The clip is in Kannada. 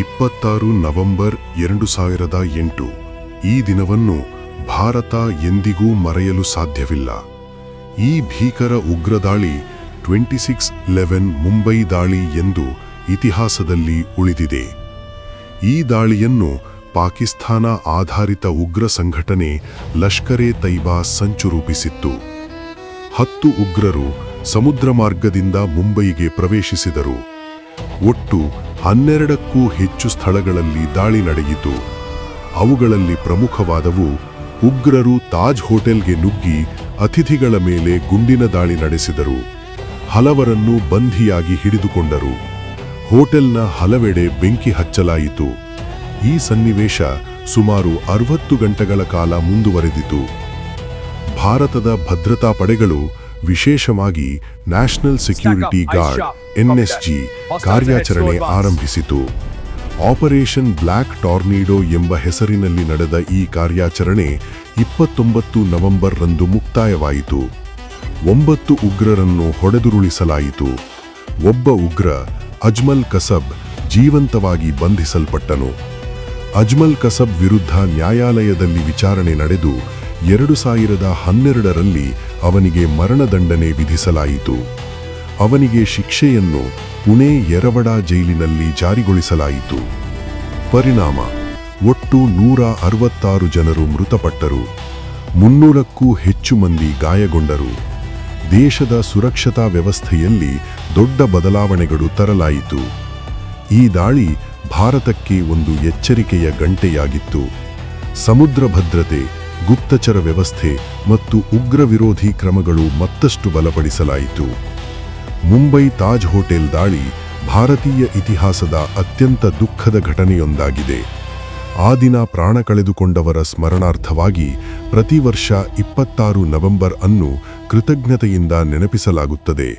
26 ನವೆಂಬರ್ 2008 ಈ ದಿನವನ್ನು ಭಾರತ ಎಂದಿಗೂ ಮರೆಯಲು ಸಾಧ್ಯವಿಲ್ಲ. ಈ ಭೀಕರ ಉಗ್ರದಾಳಿ 26/11 ಮುಂಬೈ ದಾಳಿ ಎಂದು ಇತಿಹಾಸದಲ್ಲಿ ಉಳಿದಿದೆ. ಈ ದಾಳಿಯನ್ನು ಪಾಕಿಸ್ತಾನ ಆಧಾರಿತ ಉಗ್ರ ಸಂಘಟನೆ ಲಷ್ಕರ್-ಎ-ತೈಬಾ ಸಂಚು ರೂಪಿಸಿತ್ತು. 10 ಉಗ್ರರು ಸಮುದ್ರ ಮಾರ್ಗದಿಂದ ಮುಂಬೈಗೆ ಪ್ರವೇಶಿಸಿದರು. ಒಟ್ಟು 12ಕ್ಕೂ ಹೆಚ್ಚು ಸ್ಥಳಗಳಲ್ಲಿ ದಾಳಿ ನಡೆಯಿತು. ಅವುಗಳಲ್ಲಿ ಪ್ರಮುಖವಾದವು: ಉಗ್ರರು ತಾಜ್ ಹೋಟೆಲ್ಗೆ ನುಗ್ಗಿ ಅತಿಥಿಗಳ ಮೇಲೆ ಗುಂಡಿನ ದಾಳಿ ನಡೆಸಿದರು. ಹಲವರನ್ನು ಬಂಧಿಯಾಗಿ ಹಿಡಿದುಕೊಂಡರು. ಹೋಟೆಲ್ನ ಹಲವೆಡೆ ಬೆಂಕಿ ಹಚ್ಚಲಾಯಿತು. ಈ ಸನ್ನಿವೇಶ ಸುಮಾರು 60 ಗಂಟೆಗಳ ಕಾಲ ಮುಂದುವರೆದಿತು. ಭಾರತದ ಭದ್ರತಾ ಪಡೆಗಳು, ವಿಶೇಷವಾಗಿ ನ್ಯಾಷನಲ್ ಸೆಕ್ಯೂರಿಟಿ ಗಾರ್ಡ್ (NSG) ಕಾರ್ಯಾಚರಣೆ ಆರಂಭಿಸಿತು. ಆಪರೇಷನ್ ಬ್ಲ್ಯಾಕ್ ಟಾರ್ನಿಡೋ ಎಂಬ ಹೆಸರಿನಲ್ಲಿ ನಡೆದ ಈ ಕಾರ್ಯಾಚರಣೆ 29 ನವೆಂಬರ್ ರಂದು ಮುಕ್ತಾಯವಾಯಿತು. 9 ಉಗ್ರರನ್ನು ಹೊಡೆದುರುಳಿಸಲಾಯಿತು. ಒಬ್ಬ ಉಗ್ರ, ಅಜ್ಮಲ್ ಕಸಬ್, ಜೀವಂತವಾಗಿ ಬಂಧಿಸಲ್ಪಟ್ಟನು. ಅಜ್ಮಲ್ ಕಸಬ್ ವಿರುದ್ಧ ನ್ಯಾಯಾಲಯದಲ್ಲಿ ವಿಚಾರಣೆ ನಡೆದು 2012ರಲ್ಲಿ ಅವನಿಗೆ ಮರಣದಂಡನೆ ವಿಧಿಸಲಾಯಿತು. ಅವನಿಗೆ ಶಿಕ್ಷೆಯನ್ನು ಪುಣೆ ಯರವಡಾ ಜೈಲಿನಲ್ಲಿ ಜಾರಿಗೊಳಿಸಲಾಯಿತು. ಪರಿಣಾಮ: ಒಟ್ಟು 166 ಜನರು ಮೃತಪಟ್ಟರು. 300ಕ್ಕೂ ಹೆಚ್ಚು ಮಂದಿ ಗಾಯಗೊಂಡರು. ದೇಶದ ಸುರಕ್ಷತಾ ವ್ಯವಸ್ಥೆಯಲ್ಲಿ ದೊಡ್ಡ ಬದಲಾವಣೆಗಳು ತರಲಾಯಿತು. ಈ ದಾಳಿ ಭಾರತಕ್ಕೆ ಒಂದು ಎಚ್ಚರಿಕೆಯ ಗಂಟೆಯಾಗಿತ್ತು. ಸಮುದ್ರ ಭದ್ರತೆ, ಗುಪ್ತಚರ ವ್ಯವಸ್ಥೆ ಮತ್ತು ಉಗ್ರ ವಿರೋಧಿ ಕ್ರಮಗಳು ಮತ್ತಷ್ಟು ಬಲಪಡಿಸಲಾಯಿತು. ಮುಂಬೈ ತಾಜ್ ಹೋಟೆಲ್ ದಾಳಿ ಭಾರತೀಯ ಇತಿಹಾಸದ ಅತ್ಯಂತ ದುಃಖದ ಘಟನೆಯೊಂದಾಗಿದೆ. ಆ ದಿನ ಪ್ರಾಣ ಕಳೆದುಕೊಂಡವರ ಸ್ಮರಣಾರ್ಥವಾಗಿ ಪ್ರತಿ ವರ್ಷ 26 ನವೆಂಬರ್ ಅನ್ನು ಕೃತಜ್ಞತೆಯಿಂದ ನೆನಪಿಸಲಾಗುತ್ತದೆ.